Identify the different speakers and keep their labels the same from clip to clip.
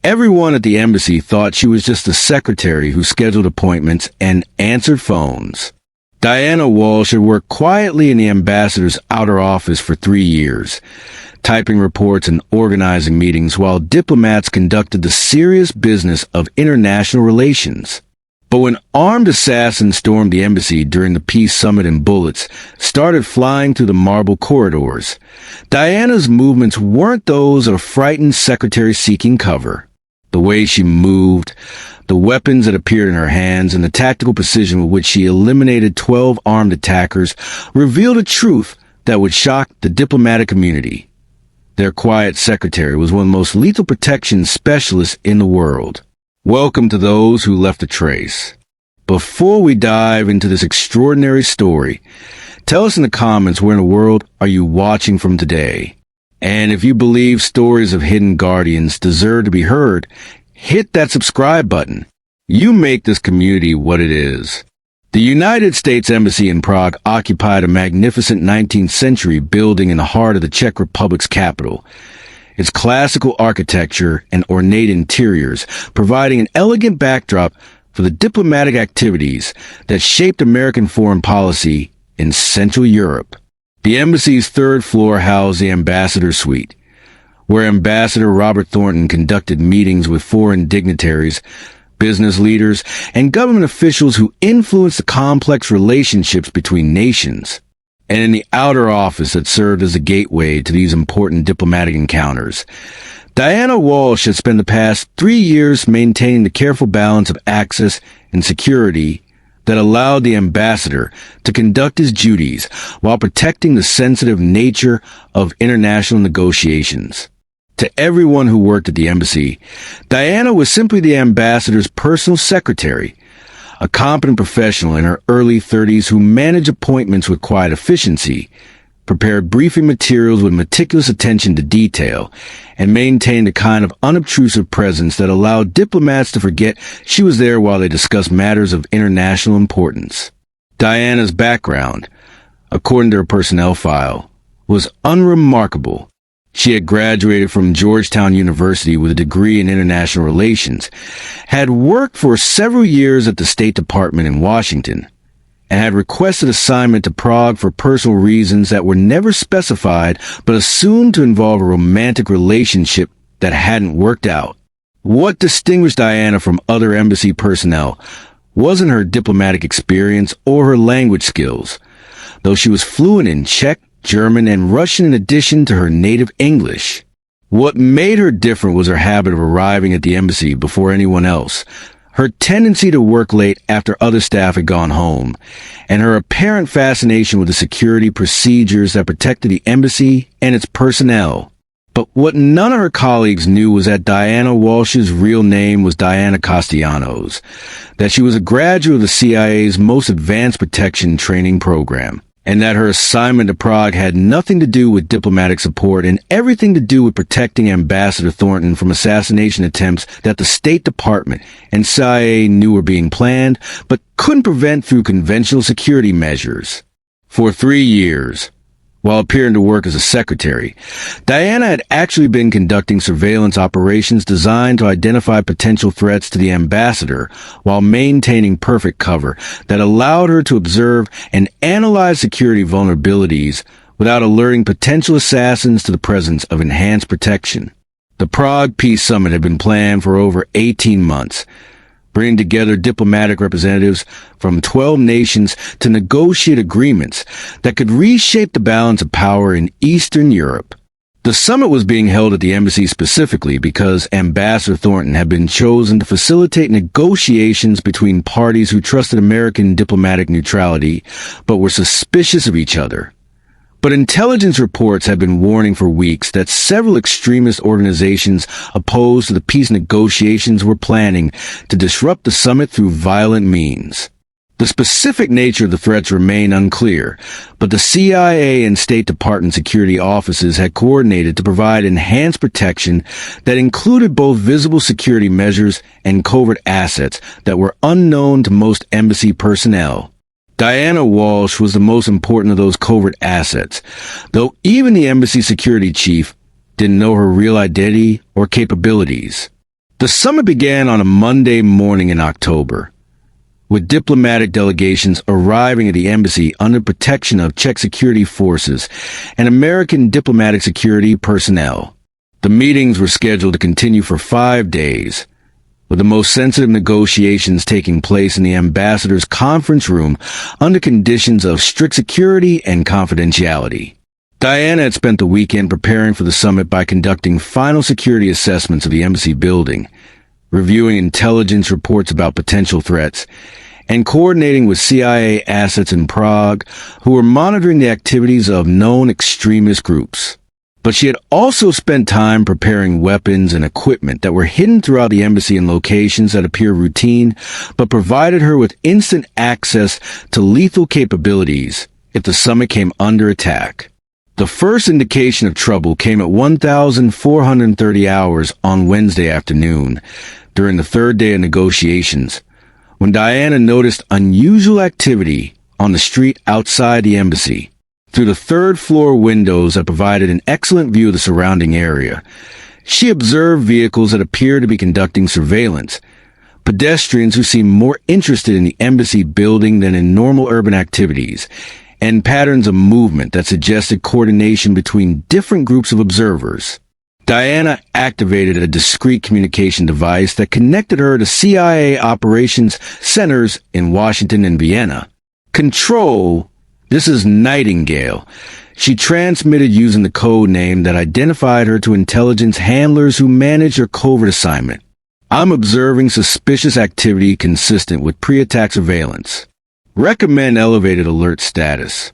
Speaker 1: Everyone at the embassy thought she was just a secretary who scheduled appointments and answered phones. Diana Walsh had worked quietly in the ambassador's outer office for 3 years, typing reports and organizing meetings while diplomats conducted the serious business of international relations. But when armed assassins stormed the embassy during the peace summit and bullets started flying through the marble corridors, Diana's movements weren't those of a frightened secretary seeking cover. The way she moved, the weapons that appeared in her hands, and the tactical precision with which she eliminated 12 armed attackers revealed a truth that would shock the diplomatic community. Their quiet secretary was one of the most lethal protection specialists in the world. Welcome to those who left a trace. Before we dive into this extraordinary story, tell us in the comments where in the world are you watching from today. And if you believe stories of hidden guardians deserve to be heard, hit that subscribe button. You make this community what it is. The United States Embassy in Prague occupied a magnificent 19th century building in the heart of the Czech Republic's capital. Its classical architecture and ornate interiors providing an elegant backdrop for the diplomatic activities that shaped American foreign policy in Central Europe. The embassy's third floor housed the ambassador's suite, where Ambassador Robert Thornton conducted meetings with foreign dignitaries, business leaders, and government officials who influenced the complex relationships between nations. And in the outer office that served as a gateway to these important diplomatic encounters, Diana Walsh had spent the past 3 years maintaining the careful balance of access and security that allowed the ambassador to conduct his duties while protecting the sensitive nature of international negotiations. To everyone who worked at the embassy, Diana was simply the ambassador's personal secretary, a competent professional in her early 30s who managed appointments with quiet efficiency, prepared briefing materials with meticulous attention to detail, and maintained a kind of unobtrusive presence that allowed diplomats to forget she was there while they discussed matters of international importance. Diana's background, according to her personnel file, was unremarkable. She had graduated from Georgetown University with a degree in international relations, had worked for several years at the State Department in Washington, and had requested assignment to Prague for personal reasons that were never specified but assumed to involve a romantic relationship that hadn't worked out. What distinguished Diana from other embassy personnel wasn't her diplomatic experience or her language skills, though she was fluent in Czech, German, and Russian in addition to her native English. What made her different was her habit of arriving at the embassy before anyone else, her tendency to work late after other staff had gone home, and her apparent fascination with the security procedures that protected the embassy and its personnel. But what none of her colleagues knew was that Diana Walsh's real name was Diana Castellanos, that she was a graduate of the CIA's most advanced protection training program, and that her assignment to Prague had nothing to do with diplomatic support and everything to do with protecting Ambassador Thornton from assassination attempts that the State Department and CIA knew were being planned, but couldn't prevent through conventional security measures. For 3 years, while appearing to work as a secretary, Diana had actually been conducting surveillance operations designed to identify potential threats to the ambassador while maintaining perfect cover that allowed her to observe and analyze security vulnerabilities without alerting potential assassins to the presence of enhanced protection. The Prague Peace Summit had been planned for over 18 months, bringing together diplomatic representatives from 12 nations to negotiate agreements that could reshape the balance of power in Eastern Europe. The summit was being held at the embassy specifically because Ambassador Thornton had been chosen to facilitate negotiations between parties who trusted American diplomatic neutrality but were suspicious of each other. But intelligence reports had been warning for weeks that several extremist organizations opposed to the peace negotiations were planning to disrupt the summit through violent means. The specific nature of the threats remained unclear, but the CIA and State Department security offices had coordinated to provide enhanced protection that included both visible security measures and covert assets that were unknown to most embassy personnel. Diana Walsh was the most important of those covert assets, though even the embassy security chief didn't know her real identity or capabilities. The summit began on a Monday morning in October, with diplomatic delegations arriving at the embassy under protection of Czech security forces and American diplomatic security personnel. The meetings were scheduled to continue for 5 days, with the most sensitive negotiations taking place in the ambassador's conference room under conditions of strict security and confidentiality. Diana had spent the weekend preparing for the summit by conducting final security assessments of the embassy building, reviewing intelligence reports about potential threats, and coordinating with CIA assets in Prague who were monitoring the activities of known extremist groups. But she had also spent time preparing weapons and equipment that were hidden throughout the embassy in locations that appear routine, but provided her with instant access to lethal capabilities if the summit came under attack. The first indication of trouble came at 1,430 hours on Wednesday afternoon, during the third day of negotiations, when Diana noticed unusual activity on the street outside the embassy. Through the third-floor windows that provided an excellent view of the surrounding area, she observed vehicles that appeared to be conducting surveillance, pedestrians who seemed more interested in the embassy building than in normal urban activities, and patterns of movement that suggested coordination between different groups of observers. Diana activated a discreet communication device that connected her to CIA operations centers in Washington and Vienna. Control, this is Nightingale. She transmitted using the code name that identified her to intelligence handlers who managed her covert assignment. I'm observing suspicious activity consistent with pre-attack surveillance. Recommend elevated alert status.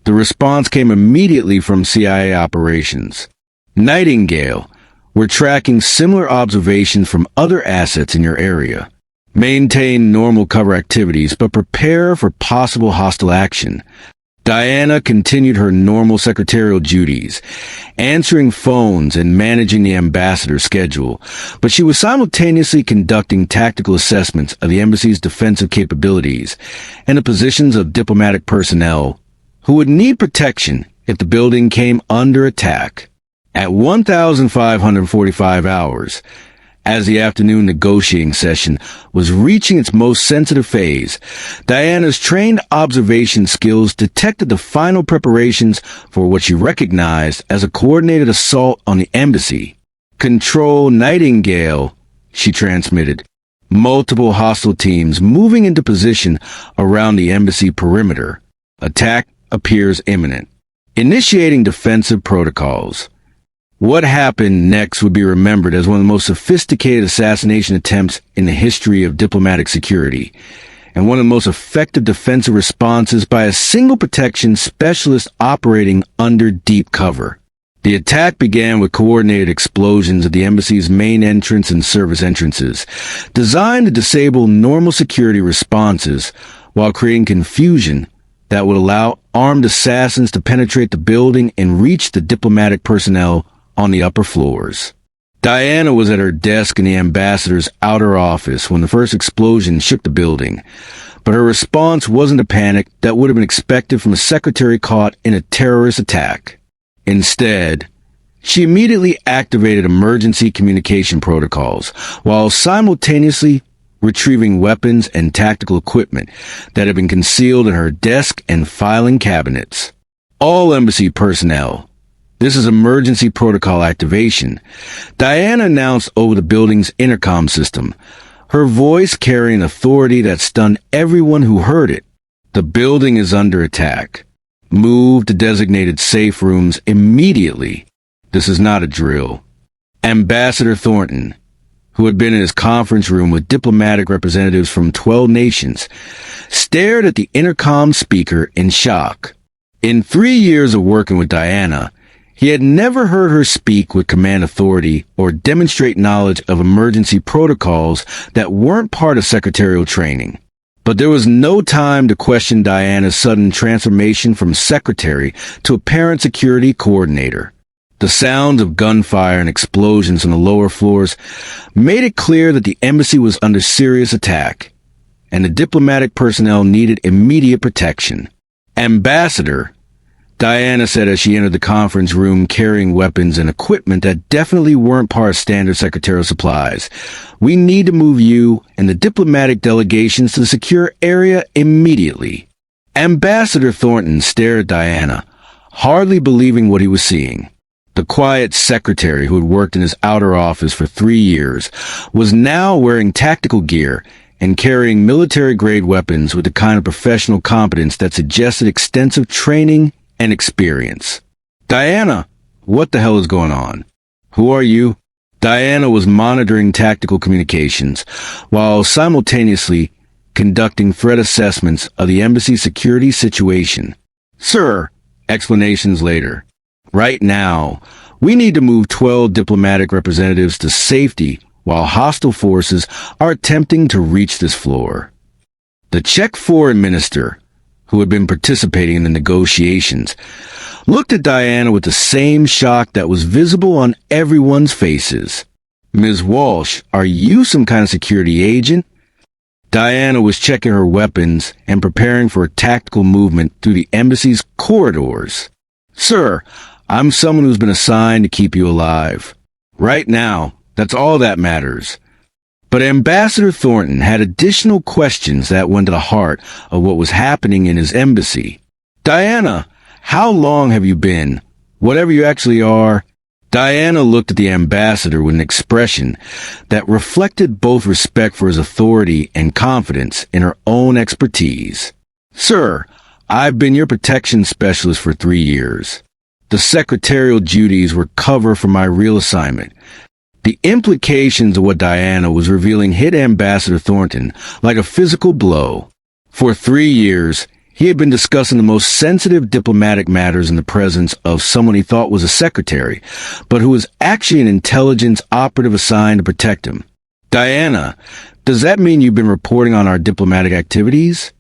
Speaker 1: The response came immediately from CIA operations. Nightingale, we're tracking similar observations from other assets in your area. Maintain normal cover activities, but prepare for possible hostile action. Diana continued her normal secretarial duties, answering phones and managing the ambassador's schedule, but she was simultaneously conducting tactical assessments of the embassy's defensive capabilities and the positions of diplomatic personnel who would need protection if the building came under attack. At 1,545 hours, as the afternoon negotiating session was reaching its most sensitive phase, Diana's trained observation skills detected the final preparations for what she recognized as a coordinated assault on the embassy. Control Nightingale, she transmitted. Multiple hostile teams moving into position around the embassy perimeter. Attack appears imminent. Initiating defensive protocols. What happened next would be remembered as one of the most sophisticated assassination attempts in the history of diplomatic security, and one of the most effective defensive responses by a single protection specialist operating under deep cover. The attack began with coordinated explosions at the embassy's main entrance and service entrances, designed to disable normal security responses while creating confusion that would allow armed assassins to penetrate the building and reach the diplomatic personnel on the upper floors. Diana was at her desk in the ambassador's outer office when the first explosion shook the building, but her response wasn't a panic that would have been expected from a secretary caught in a terrorist attack. Instead, she immediately activated emergency communication protocols while simultaneously retrieving weapons and tactical equipment that had been concealed in her desk and filing cabinets. All embassy personnel. This is emergency protocol activation. Diana announced over the building's intercom system, her voice carrying authority that stunned everyone who heard it. The building is under attack. Move to designated safe rooms immediately. This is not a drill. Ambassador Thornton, who had been in his conference room with diplomatic representatives from 12 nations, stared at the intercom speaker in shock. In 3 years of working with Diana, he had never heard her speak with command authority or demonstrate knowledge of emergency protocols that weren't part of secretarial training. But there was no time to question Diana's sudden transformation from secretary to apparent security coordinator. The sound of gunfire and explosions on the lower floors made it clear that the embassy was under serious attack, and the diplomatic personnel needed immediate protection. Ambassador, Diana said as she entered the conference room carrying weapons and equipment that definitely weren't part of standard secretarial supplies. "We need to move you and the diplomatic delegations to the secure area immediately." Ambassador Thornton stared at Diana, hardly believing what he was seeing. The quiet secretary who had worked in his outer office for 3 years was now wearing tactical gear and carrying military-grade weapons with the kind of professional competence that suggested extensive training and experience. "Diana, what the hell is going on? Who are you?" Diana was monitoring tactical communications while simultaneously conducting threat assessments of the embassy's security situation. "Sir," explanations later. "Right now, we need to move 12 diplomatic representatives to safety while hostile forces are attempting to reach this floor." The Czech foreign minister, who had been participating in the negotiations, looked at Diana with the same shock that was visible on everyone's faces. "Ms. Walsh, are you some kind of security agent?" Diana was checking her weapons and preparing for a tactical movement through the embassy's corridors. "Sir, I'm someone who's been assigned to keep you alive. Right now, that's all that matters." But Ambassador Thornton had additional questions that went to the heart of what was happening in his embassy. "Diana, how long have you been? Whatever you actually are." Diana looked at the ambassador with an expression that reflected both respect for his authority and confidence in her own expertise. "Sir, I've been your protection specialist for 3 years. The secretarial duties were cover for my real assignment." The implications of what Diana was revealing hit Ambassador Thornton like a physical blow. For 3 years, he had been discussing the most sensitive diplomatic matters in the presence of someone he thought was a secretary, but who was actually an intelligence operative assigned to protect him. "Diana, does that mean you've been reporting on our diplomatic activities?"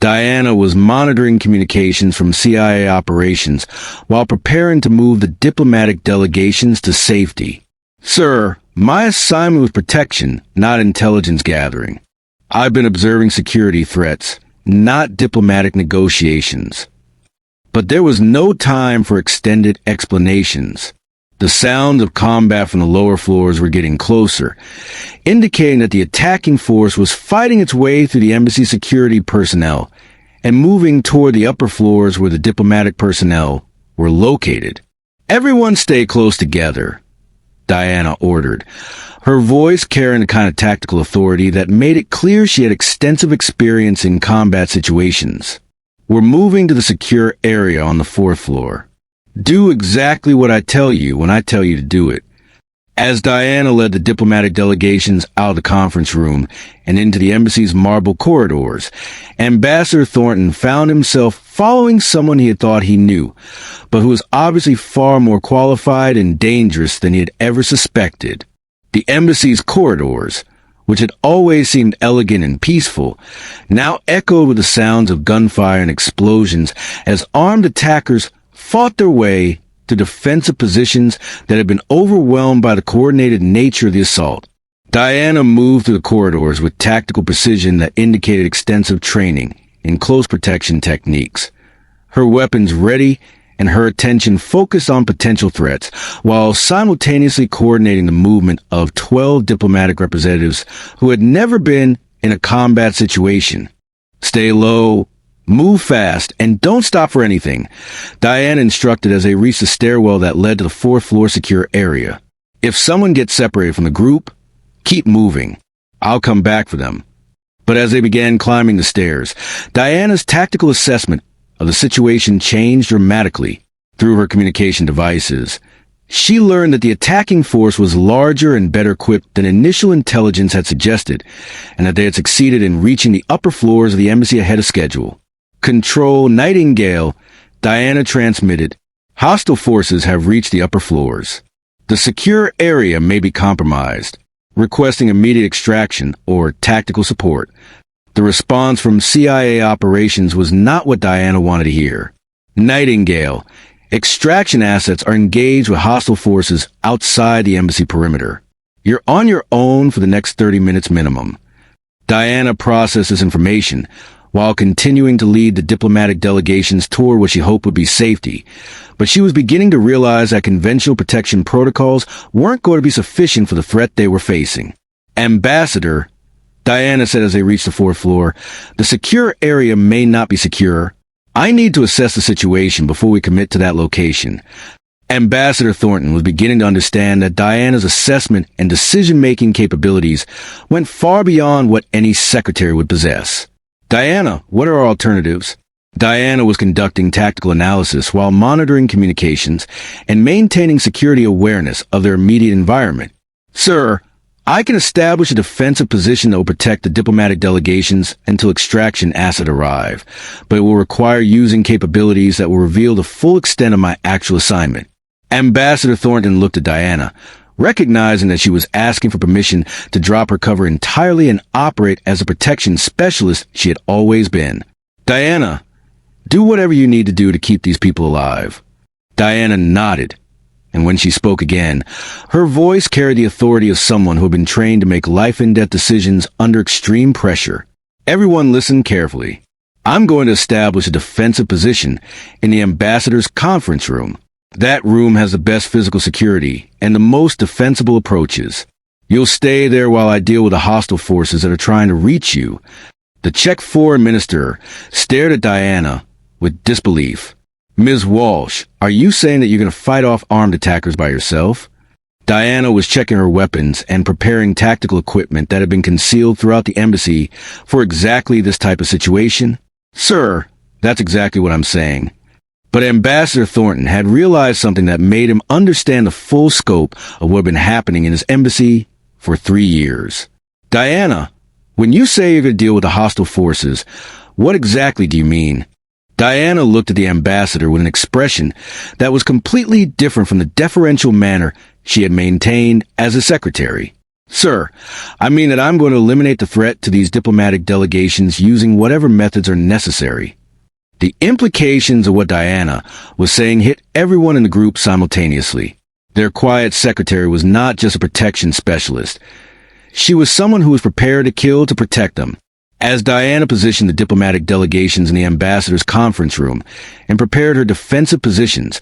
Speaker 1: Diana was monitoring communications from CIA operations while preparing to move the diplomatic delegations to safety. "Sir, my assignment was protection, not intelligence gathering. I've been observing security threats, not diplomatic negotiations." But there was no time for extended explanations. The sounds of combat from the lower floors were getting closer, indicating that the attacking force was fighting its way through the embassy security personnel and moving toward the upper floors where the diplomatic personnel were located. "Everyone stay close together," Diana ordered, her voice carrying the kind of tactical authority that made it clear she had extensive experience in combat situations. "We're moving to the secure area on the 4th floor. Do exactly what I tell you when I tell you to do it." As Diana led the diplomatic delegations out of the conference room and into the embassy's marble corridors, Ambassador Thornton found himself following someone he had thought he knew, but who was obviously far more qualified and dangerous than he had ever suspected. The embassy's corridors, which had always seemed elegant and peaceful, now echoed with the sounds of gunfire and explosions as armed attackers fought their way to defensive positions that had been overwhelmed by the coordinated nature of the assault. Diana moved through the corridors with tactical precision that indicated extensive training in close protection techniques. Her weapons ready and her attention focused on potential threats, while simultaneously coordinating the movement of 12 diplomatic representatives who had never been in a combat situation. "Stay low, move fast, and don't stop for anything," Diana instructed as they reached the stairwell that led to the 4th floor secure area. "If someone gets separated from the group, keep moving. I'll come back for them." But as they began climbing the stairs, Diana's tactical assessment of the situation changed dramatically. Through her communication devices, she learned that the attacking force was larger and better equipped than initial intelligence had suggested, and that they had succeeded in reaching the upper floors of the embassy ahead of schedule. "Control Nightingale," Diana transmitted. "Hostile forces have reached the upper floors. The secure area may be compromised. Requesting immediate extraction or tactical support." The response from CIA operations was not what Diana wanted to hear. "Nightingale, extraction assets are engaged with hostile forces outside the embassy perimeter. You're on your own for the next 30 minutes minimum." Diana processed this information while continuing to lead the diplomatic delegations toward what she hoped would be safety. But she was beginning to realize that conventional protection protocols weren't going to be sufficient for the threat they were facing. "Ambassador," Diana said as they reached the fourth floor, "the secure area may not be secure. I need to assess the situation before we commit to that location." Ambassador Thornton was beginning to understand that Diana's assessment and decision-making capabilities went far beyond what any secretary would possess. "Diana, what are our alternatives?" Diana was conducting tactical analysis while monitoring communications and maintaining security awareness of their immediate environment. "Sir, I can establish a defensive position that will protect the diplomatic delegations until extraction assets arrive, but it will require using capabilities that will reveal the full extent of my actual assignment." Ambassador Thornton looked at Diana, recognizing that she was asking for permission to drop her cover entirely and operate as a protection specialist she had always been. "Diana, do whatever you need to do to keep these people alive." Diana nodded, and when she spoke again, her voice carried the authority of someone who had been trained to make life-and-death decisions under extreme pressure. "Everyone listen carefully. I'm going to establish a defensive position in the ambassador's conference room. That room has the best physical security and the most defensible approaches. You'll stay there while I deal with the hostile forces that are trying to reach you." The Czech foreign minister stared at Diana with disbelief. "Ms. Walsh, are you saying that you're going to fight off armed attackers by yourself?" Diana was checking her weapons and preparing tactical equipment that had been concealed throughout the embassy for exactly this type of situation. "Sir, that's exactly what I'm saying." But Ambassador Thornton had realized something that made him understand the full scope of what had been happening in his embassy for 3 years. "Diana, when you say you're going to deal with the hostile forces, what exactly do you mean?" Diana looked at the ambassador with an expression that was completely different from the deferential manner she had maintained as a secretary. "Sir, I mean that I'm going to eliminate the threat to these diplomatic delegations using whatever methods are necessary." The implications of what Diana was saying hit everyone in the group simultaneously. Their quiet secretary was not just a protection specialist. She was someone who was prepared to kill to protect them. As Diana positioned the diplomatic delegations in the ambassador's conference room and prepared her defensive positions,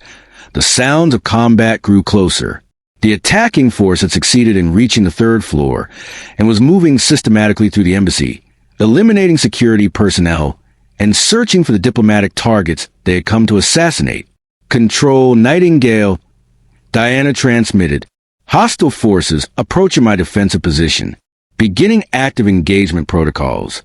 Speaker 1: the sounds of combat grew closer. The attacking force had succeeded in reaching the third floor and was moving systematically through the embassy, eliminating security personnel and searching for the diplomatic targets they had come to assassinate. "Control Nightingale," Diana transmitted. "Hostile forces approaching my defensive position. Beginning active engagement protocols."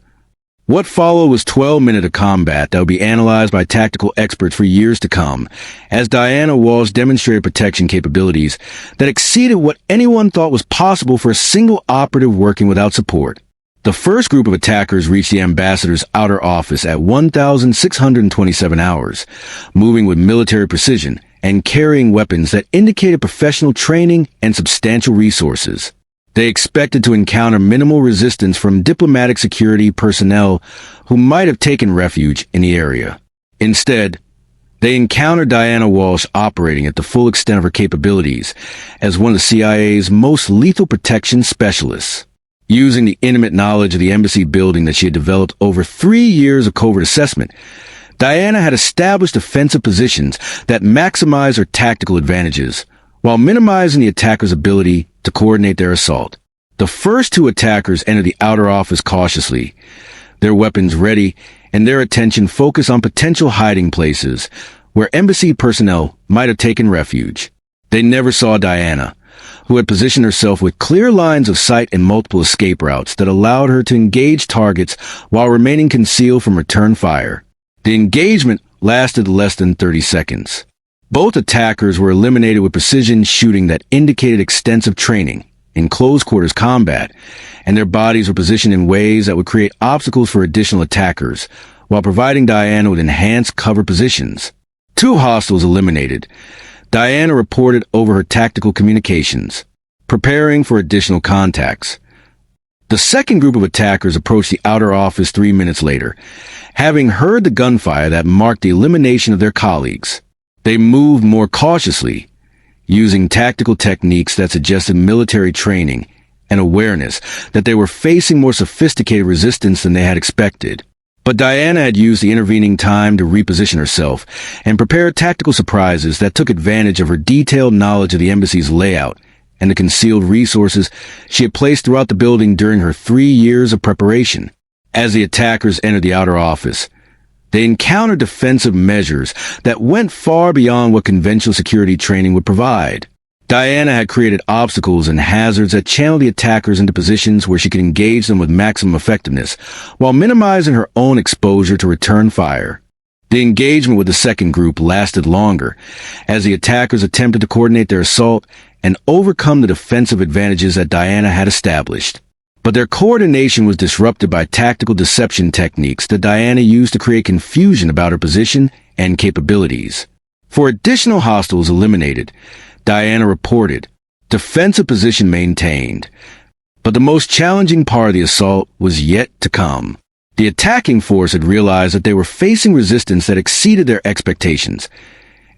Speaker 1: What followed was 12 minutes of combat that would be analyzed by tactical experts for years to come, as Diana Walsh demonstrated protection capabilities that exceeded what anyone thought was possible for a single operative working without support. The first group of attackers reached the ambassador's outer office at 1,627 hours, moving with military precision and carrying weapons that indicated professional training and substantial resources. They expected to encounter minimal resistance from diplomatic security personnel who might have taken refuge in the area. Instead, they encountered Diana Walsh operating at the full extent of her capabilities as one of the CIA's most lethal protection specialists. Using the intimate knowledge of the embassy building that she had developed over 3 years of covert assessment, Diana had established defensive positions that maximized her tactical advantages, while minimizing the attacker's ability to coordinate their assault. The first 2 attackers entered the outer office cautiously, their weapons ready and their attention focused on potential hiding places where embassy personnel might have taken refuge. They never saw Diana, who had positioned herself with clear lines of sight and multiple escape routes that allowed her to engage targets while remaining concealed from return fire. The engagement lasted less than 30 seconds. Both attackers were eliminated with precision shooting that indicated extensive training in close-quarters combat, and their bodies were positioned in ways that would create obstacles for additional attackers, while providing Diana with enhanced cover positions. 2 hostiles eliminated, Diana reported over her tactical communications, preparing for additional contacts. The second group of attackers approached the outer office 3 minutes later, having heard the gunfire that marked the elimination of their colleagues. They moved more cautiously, using tactical techniques that suggested military training and awareness that they were facing more sophisticated resistance than they had expected. But Diana had used the intervening time to reposition herself and prepare tactical surprises that took advantage of her detailed knowledge of the embassy's layout and the concealed resources she had placed throughout the building during her 3 years of preparation. As the attackers entered the outer office, they encountered defensive measures that went far beyond what conventional security training would provide. Diana had created obstacles and hazards that channeled the attackers into positions where she could engage them with maximum effectiveness, while minimizing her own exposure to return fire. The engagement with the second group lasted longer, as the attackers attempted to coordinate their assault and overcome the defensive advantages that Diana had established. But their coordination was disrupted by tactical deception techniques that Diana used to create confusion about her position and capabilities. For additional hostiles eliminated, Diana reported, defensive position maintained. But the most challenging part of the assault was yet to come. The attacking force had realized that they were facing resistance that exceeded their expectations,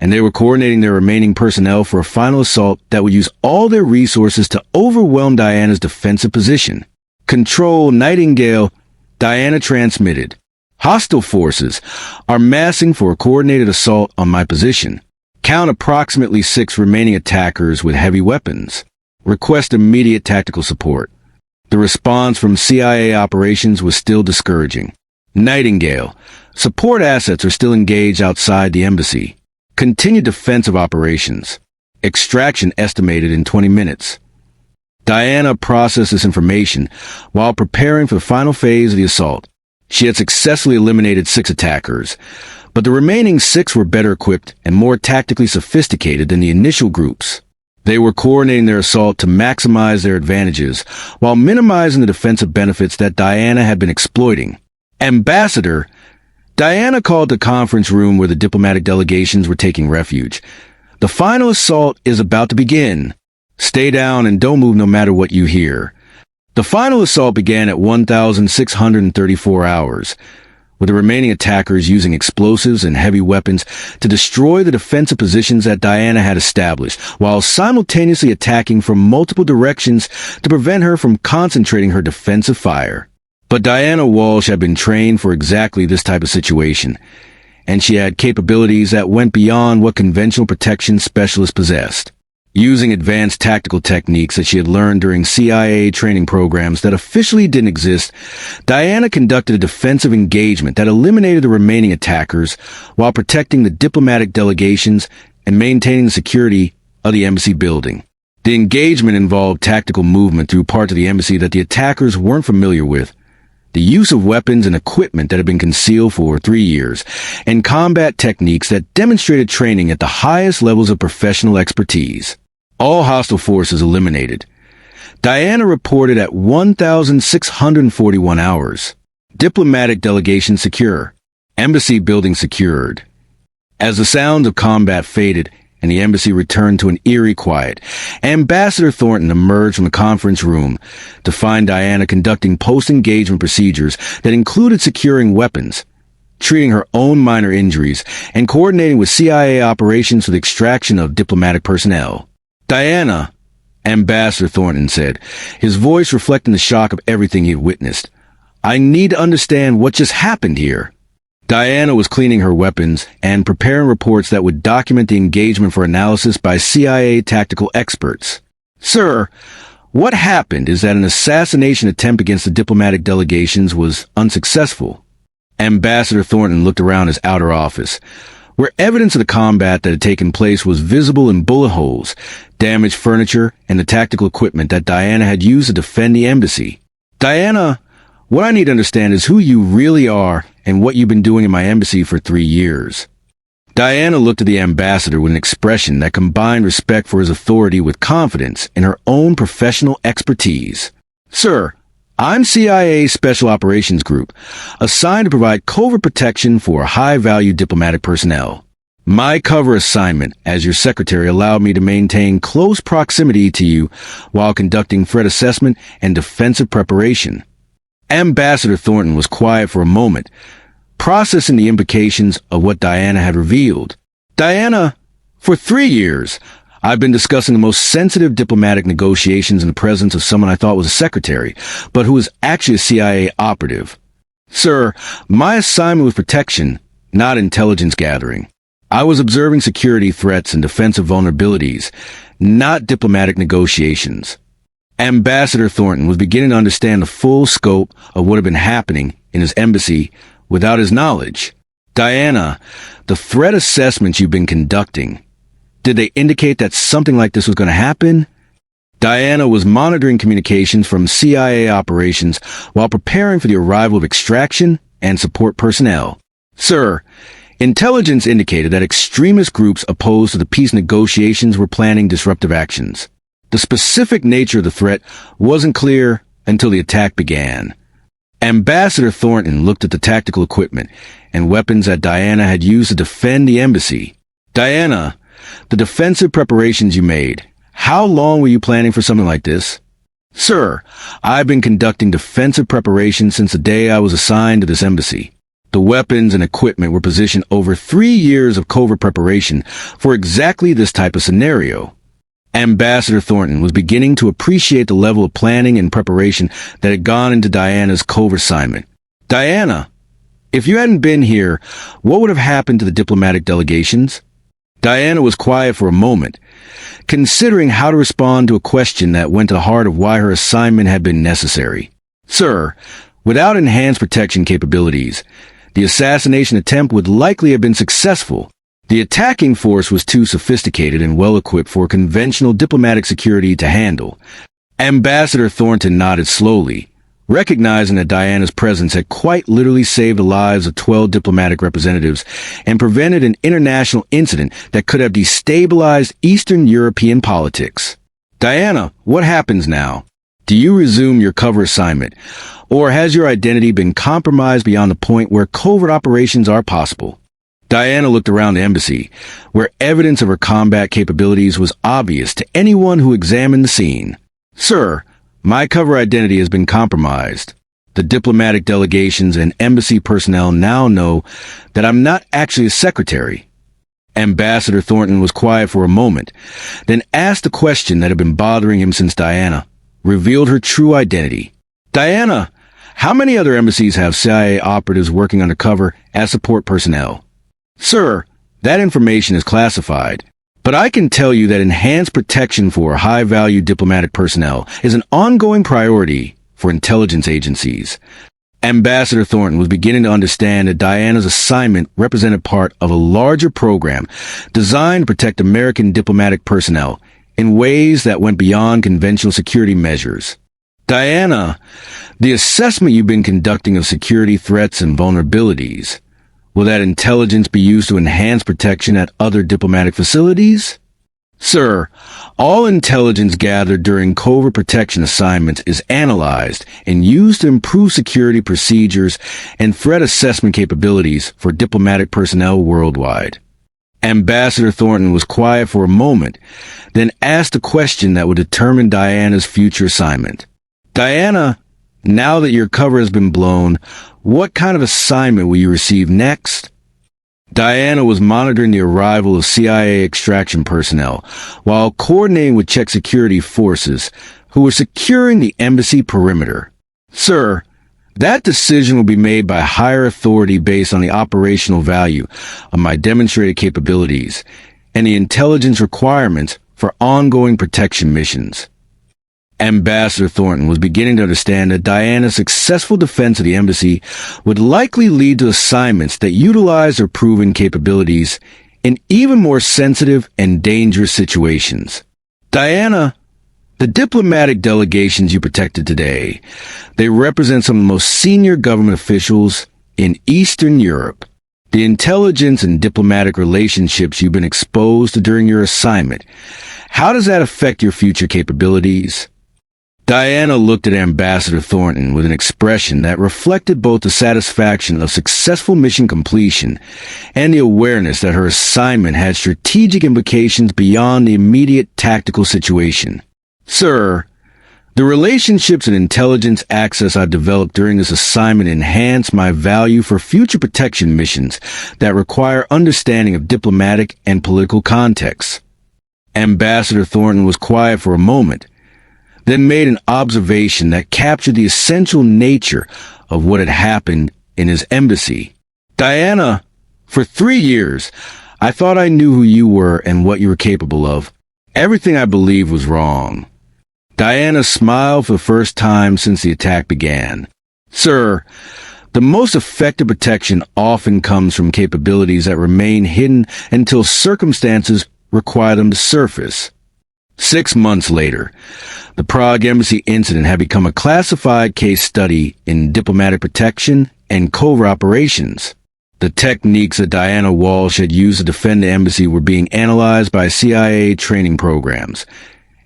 Speaker 1: and they were coordinating their remaining personnel for a final assault that would use all their resources to overwhelm Diana's defensive position. Control Nightingale, Diana transmitted. Hostile forces are massing for a coordinated assault on my position. Count approximately 6 remaining attackers with heavy weapons. Request immediate tactical support. The response from CIA operations was still discouraging. Nightingale, support assets are still engaged outside the embassy. Continue defensive operations. Extraction estimated in 20 minutes. Diana processed this information while preparing for the final phase of the assault. She had successfully eliminated 6 attackers, but the remaining 6 were better equipped and more tactically sophisticated than the initial groups. They were coordinating their assault to maximize their advantages while minimizing the defensive benefits that Diana had been exploiting. Ambassador, Diana called the conference room where the diplomatic delegations were taking refuge. The final assault is about to begin. Stay down and don't move no matter what you hear. The final assault began at 1,634 hours, with the remaining attackers using explosives and heavy weapons to destroy the defensive positions that Diana had established, while simultaneously attacking from multiple directions to prevent her from concentrating her defensive fire. But Diana Walsh had been trained for exactly this type of situation, and she had capabilities that went beyond what conventional protection specialists possessed. Using advanced tactical techniques that she had learned during CIA training programs that officially didn't exist, Diana conducted a defensive engagement that eliminated the remaining attackers while protecting the diplomatic delegations and maintaining the security of the embassy building. The engagement involved tactical movement through parts of the embassy that the attackers weren't familiar with, the use of weapons and equipment that had been concealed for 3 years, and combat techniques that demonstrated training at the highest levels of professional expertise. All hostile forces eliminated. Diana reported at 1,641 hours. Diplomatic delegation secure. Embassy building secured. As the sounds of combat faded and the embassy returned to an eerie quiet, Ambassador Thornton emerged from the conference room to find Diana conducting post-engagement procedures that included securing weapons, treating her own minor injuries, and coordinating with CIA operations for the extraction of diplomatic personnel. Diana, Ambassador Thornton said, his voice reflecting the shock of everything he had witnessed. I need to understand what just happened here. Diana was cleaning her weapons and preparing reports that would document the engagement for analysis by CIA tactical experts. Sir, what happened is that an assassination attempt against the diplomatic delegations was unsuccessful. Ambassador Thornton looked around his outer office, where evidence of the combat that had taken place was visible in bullet holes, damaged furniture, and the tactical equipment that Diana had used to defend the embassy. Diana, what I need to understand is who you really are and what you've been doing in my embassy for 3 years. Diana looked at the ambassador with an expression that combined respect for his authority with confidence in her own professional expertise. Sir, I'm CIA Special Operations Group, assigned to provide covert protection for high-value diplomatic personnel. My cover assignment as your secretary allowed me to maintain close proximity to you while conducting threat assessment and defensive preparation. Ambassador Thornton was quiet for a moment, processing the implications of what Diana had revealed. Diana, for 3 years, I've been discussing the most sensitive diplomatic negotiations in the presence of someone I thought was a secretary, but who was actually a CIA operative. Sir, my assignment was protection, not intelligence gathering. I was observing security threats and defensive vulnerabilities, not diplomatic negotiations. Ambassador Thornton was beginning to understand the full scope of what had been happening in his embassy without his knowledge. Diana, the threat assessments you've been conducting, did they indicate that something like this was going to happen? Diana was monitoring communications from CIA operations while preparing for the arrival of extraction and support personnel. Sir, intelligence indicated that extremist groups opposed to the peace negotiations were planning disruptive actions. The specific nature of the threat wasn't clear until the attack began. Ambassador Thornton looked at the tactical equipment and weapons that Diana had used to defend the embassy. Diana, the defensive preparations you made, how long were you planning for something like this? Sir, I've been conducting defensive preparations since the day I was assigned to this embassy. The weapons and equipment were positioned over 3 years of covert preparation for exactly this type of scenario. Ambassador Thornton was beginning to appreciate the level of planning and preparation that had gone into Diana's covert assignment. Diana, if you hadn't been here, what would have happened to the diplomatic delegations? Diana was quiet for a moment, considering how to respond to a question that went to the heart of why her assignment had been necessary. Sir, without enhanced protection capabilities, the assassination attempt would likely have been successful. The attacking force was too sophisticated and well-equipped for conventional diplomatic security to handle. Ambassador Thornton nodded slowly, recognizing that Diana's presence had quite literally saved the lives of 12 diplomatic representatives and prevented an international incident that could have destabilized Eastern European politics. Diana, what happens now? Do you resume your cover assignment, or has your identity been compromised beyond the point where covert operations are possible? Diana looked around the embassy, where evidence of her combat capabilities was obvious to anyone who examined the scene. Sir, my cover identity has been compromised. The diplomatic delegations and embassy personnel now know that I'm not actually a secretary. Ambassador Thornton was quiet for a moment, then asked a question that had been bothering him since Diana revealed her true identity. Diana, how many other embassies have CIA operatives working undercover as support personnel? Sir, that information is classified, but I can tell you that enhanced protection for high-value diplomatic personnel is an ongoing priority for intelligence agencies. Ambassador Thornton was beginning to understand that Diana's assignment represented part of a larger program designed to protect American diplomatic personnel in ways that went beyond conventional security measures. Diana, the assessment you've been conducting of security threats and vulnerabilities, will that intelligence be used to enhance protection at other diplomatic facilities? Sir, all intelligence gathered during covert protection assignments is analyzed and used to improve security procedures and threat assessment capabilities for diplomatic personnel worldwide. Ambassador Thornton was quiet for a moment, then asked a question that would determine Diana's future assignment. Diana, now that your cover has been blown, what kind of assignment will you receive next? Diana was monitoring the arrival of CIA extraction personnel while coordinating with Czech security forces who were securing the embassy perimeter. Sir, that decision will be made by higher authority based on the operational value of my demonstrated capabilities and the intelligence requirements for ongoing protection missions. Ambassador Thornton was beginning to understand that Diana's successful defense of the embassy would likely lead to assignments that utilize her proven capabilities in even more sensitive and dangerous situations. Diana, the diplomatic delegations you protected today, they represent some of the most senior government officials in Eastern Europe. The intelligence and diplomatic relationships you've been exposed to during your assignment, how does that affect your future capabilities? Diana looked at Ambassador Thornton with an expression that reflected both the satisfaction of successful mission completion and the awareness that her assignment had strategic implications beyond the immediate tactical situation. Sir, the relationships and intelligence access I've developed during this assignment enhance my value for future protection missions that require understanding of diplomatic and political contexts. Ambassador Thornton was quiet for a moment, then made an observation that captured the essential nature of what had happened in his embassy. "Diana, for 3 years, I thought I knew who you were and what you were capable of. Everything I believed was wrong." Diana smiled for the first time since the attack began. "Sir, the most effective protection often comes from capabilities that remain hidden until circumstances require them to surface." 6 months later, the Prague embassy incident had become a classified case study in diplomatic protection and covert operations. The techniques that Diana Walsh had used to defend the embassy were being analyzed by CIA training programs,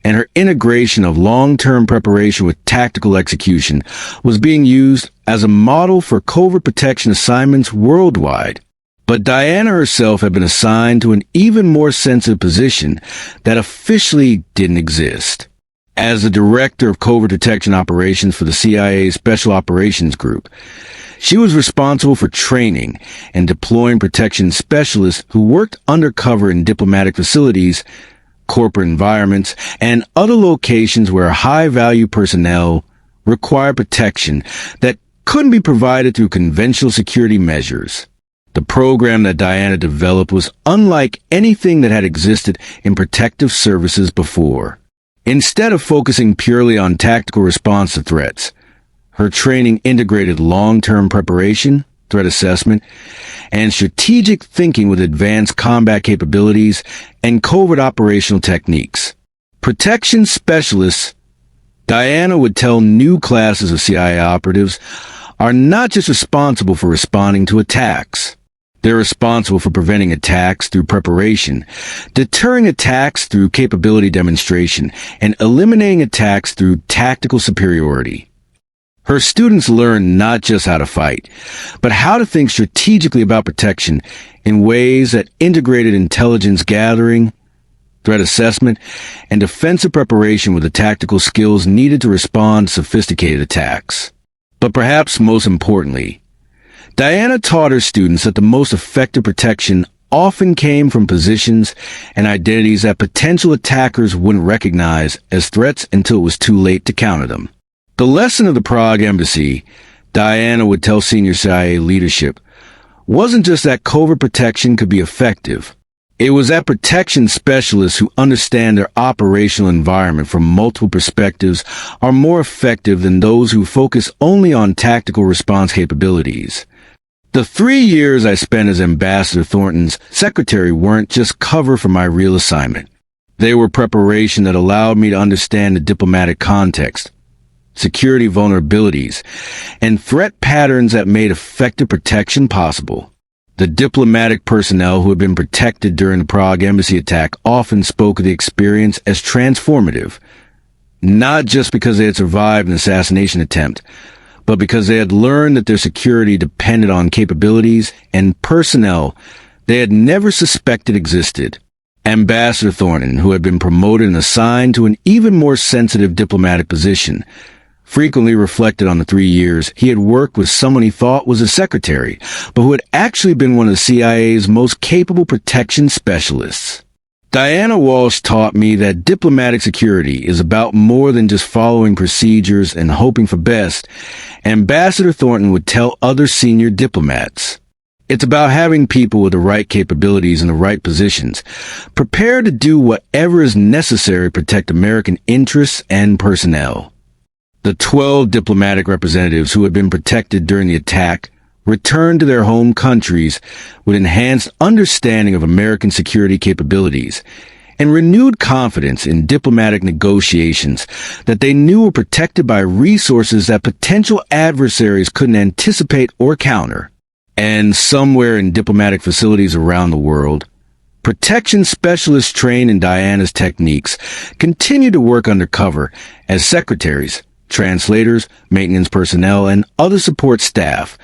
Speaker 1: and her integration of long-term preparation with tactical execution was being used as a model for covert protection assignments worldwide. But Diana herself had been assigned to an even more sensitive position that officially didn't exist. As the director of covert detection operations for the CIA Special Operations Group, she was responsible for training and deploying protection specialists who worked undercover in diplomatic facilities, corporate environments, and other locations where high-value personnel required protection that couldn't be provided through conventional security measures. The program that Diana developed was unlike anything that had existed in protective services before. Instead of focusing purely on tactical response to threats, her training integrated long-term preparation, threat assessment, and strategic thinking with advanced combat capabilities and covert operational techniques. Protection specialists, Diana would tell new classes of CIA operatives, are not just responsible for responding to attacks. They're responsible for preventing attacks through preparation, deterring attacks through capability demonstration, and eliminating attacks through tactical superiority. Her students learn not just how to fight, but how to think strategically about protection in ways that integrated intelligence gathering, threat assessment, and defensive preparation with the tactical skills needed to respond to sophisticated attacks. But perhaps most importantly, Diana taught her students that the most effective protection often came from positions and identities that potential attackers wouldn't recognize as threats until it was too late to counter them. The lesson of the Prague embassy, Diana would tell senior CIA leadership, wasn't just that covert protection could be effective. It was that protection specialists who understand their operational environment from multiple perspectives are more effective than those who focus only on tactical response capabilities. The 3 years I spent as Ambassador Thornton's secretary weren't just cover for my real assignment. They were preparation that allowed me to understand the diplomatic context, security vulnerabilities, and threat patterns that made effective protection possible. The diplomatic personnel who had been protected during the Prague embassy attack often spoke of the experience as transformative, not just because they had survived an assassination attempt, but because they had learned that their security depended on capabilities and personnel they had never suspected existed. Ambassador Thornton, who had been promoted and assigned to an even more sensitive diplomatic position, frequently reflected on the 3 years he had worked with someone he thought was a secretary, but who had actually been one of the CIA's most capable protection specialists. Diana Walsh taught me that diplomatic security is about more than just following procedures and hoping for best, Ambassador Thornton would tell other senior diplomats. It's about having people with the right capabilities in the right positions, prepared to do whatever is necessary to protect American interests and personnel. The 12 diplomatic representatives who had been protected during the attack returned to their home countries with enhanced understanding of American security capabilities and renewed confidence in diplomatic negotiations that they knew were protected by resources that potential adversaries couldn't anticipate or counter. And somewhere in diplomatic facilities around the world, protection specialists trained in Diana's techniques continue to work undercover as secretaries, translators, maintenance personnel, and other support staff,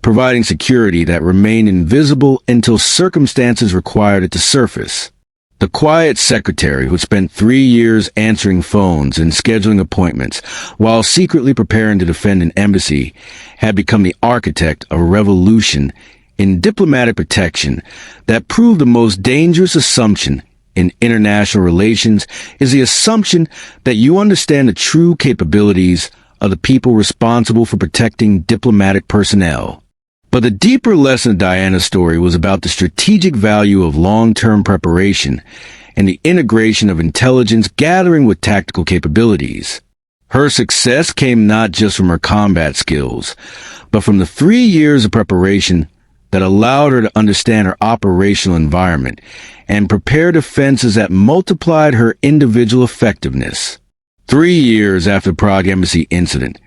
Speaker 1: providing security that remained invisible until circumstances required it to surface. The quiet secretary who spent 3 years answering phones and scheduling appointments while secretly preparing to defend an embassy had become the architect of a revolution in diplomatic protection that proved the most dangerous assumption in international relations is the assumption that you understand the true capabilities of the people responsible for protecting diplomatic personnel. But the deeper lesson of Diana's story was about the strategic value of long-term preparation and the integration of intelligence gathering with tactical capabilities. Her success came not just from her combat skills, but from the 3 years of preparation that allowed her to understand her operational environment and prepare defenses that multiplied her individual effectiveness. 3 years after the Prague Embassy incident,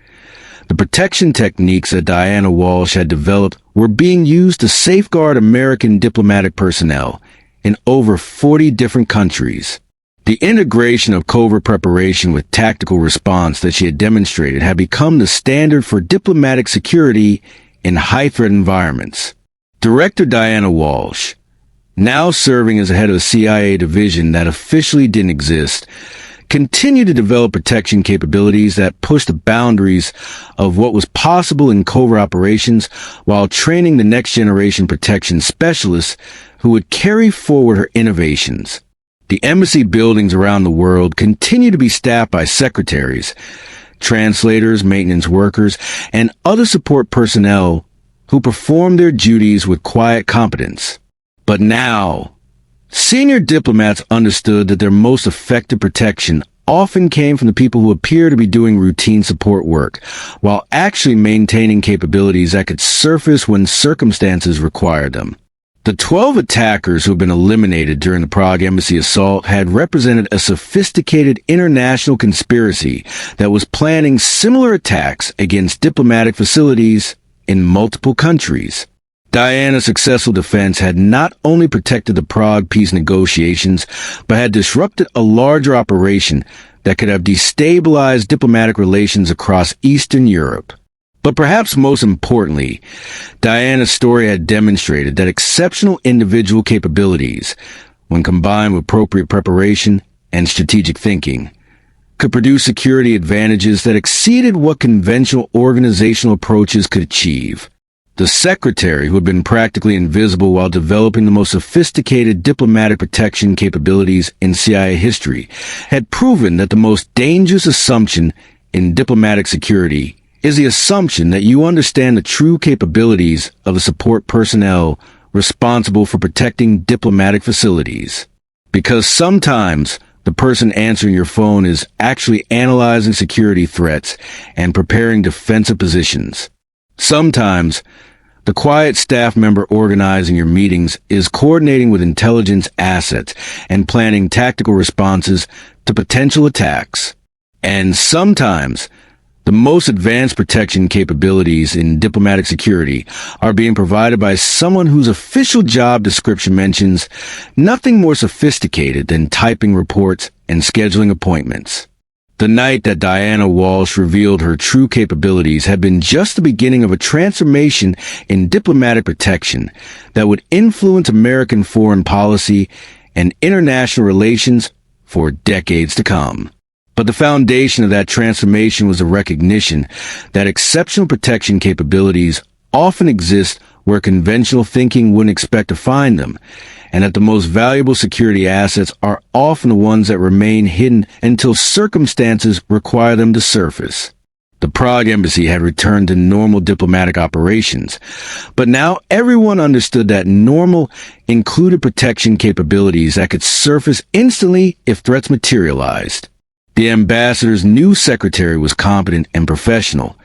Speaker 1: the protection techniques that Diana Walsh had developed were being used to safeguard American diplomatic personnel in over 40 different countries. The integration of covert preparation with tactical response that she had demonstrated had become the standard for diplomatic security in high-threat environments. Director Diana Walsh, now serving as the head of the CIA division that officially didn't exist, continued to develop protection capabilities that pushed the boundaries of what was possible in covert operations while training the next-generation protection specialists who would carry forward her innovations. The embassy buildings around the world continue to be staffed by secretaries, translators, maintenance workers, and other support personnel who perform their duties with quiet competence. But now, senior diplomats understood that their most effective protection often came from the people who appear to be doing routine support work, while actually maintaining capabilities that could surface when circumstances required them. The 12 attackers who had been eliminated during the Prague Embassy assault had represented a sophisticated international conspiracy that was planning similar attacks against diplomatic facilities in multiple countries. Diana's successful defense had not only protected the Prague peace negotiations, but had disrupted a larger operation that could have destabilized diplomatic relations across Eastern Europe. But perhaps most importantly, Diana's story had demonstrated that exceptional individual capabilities, when combined with appropriate preparation and strategic thinking, could produce security advantages that exceeded what conventional organizational approaches could achieve. The secretary, who had been practically invisible while developing the most sophisticated diplomatic protection capabilities in CIA history, had proven that the most dangerous assumption in diplomatic security is the assumption that you understand the true capabilities of the support personnel responsible for protecting diplomatic facilities. Because sometimes the person answering your phone is actually analyzing security threats and preparing defensive positions. Sometimes the quiet staff member organizing your meetings is coordinating with intelligence assets and planning tactical responses to potential attacks. And sometimes the most advanced protection capabilities in diplomatic security are being provided by someone whose official job description mentions nothing more sophisticated than typing reports and scheduling appointments. The night that Diana Walsh revealed her true capabilities had been just the beginning of a transformation in diplomatic protection that would influence American foreign policy and international relations for decades to come. But the foundation of that transformation was a recognition that exceptional protection capabilities often exist where conventional thinking wouldn't expect to find them, and that the most valuable security assets are often the ones that remain hidden until circumstances require them to surface. The Prague Embassy had returned to normal diplomatic operations, but now everyone understood that normal included protection capabilities that could surface instantly if threats materialized. The ambassador's new secretary was competent and professional,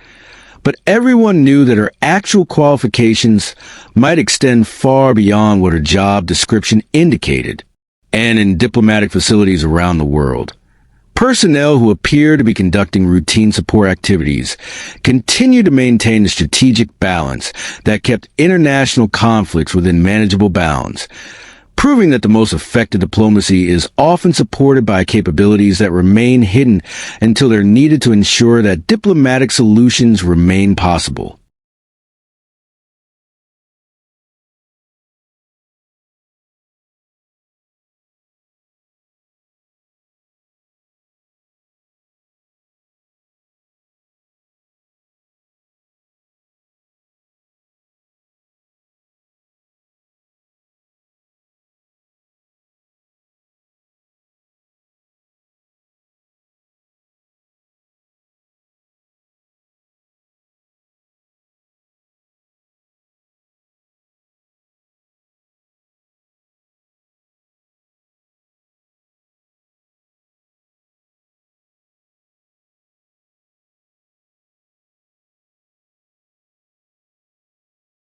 Speaker 1: but everyone knew that her actual qualifications might extend far beyond what her job description indicated. And in diplomatic facilities around the world, personnel who appear to be conducting routine support activities continue to maintain a strategic balance that kept international conflicts within manageable bounds, proving that the most effective diplomacy is often supported by capabilities that remain hidden until they're needed to ensure that diplomatic solutions remain possible.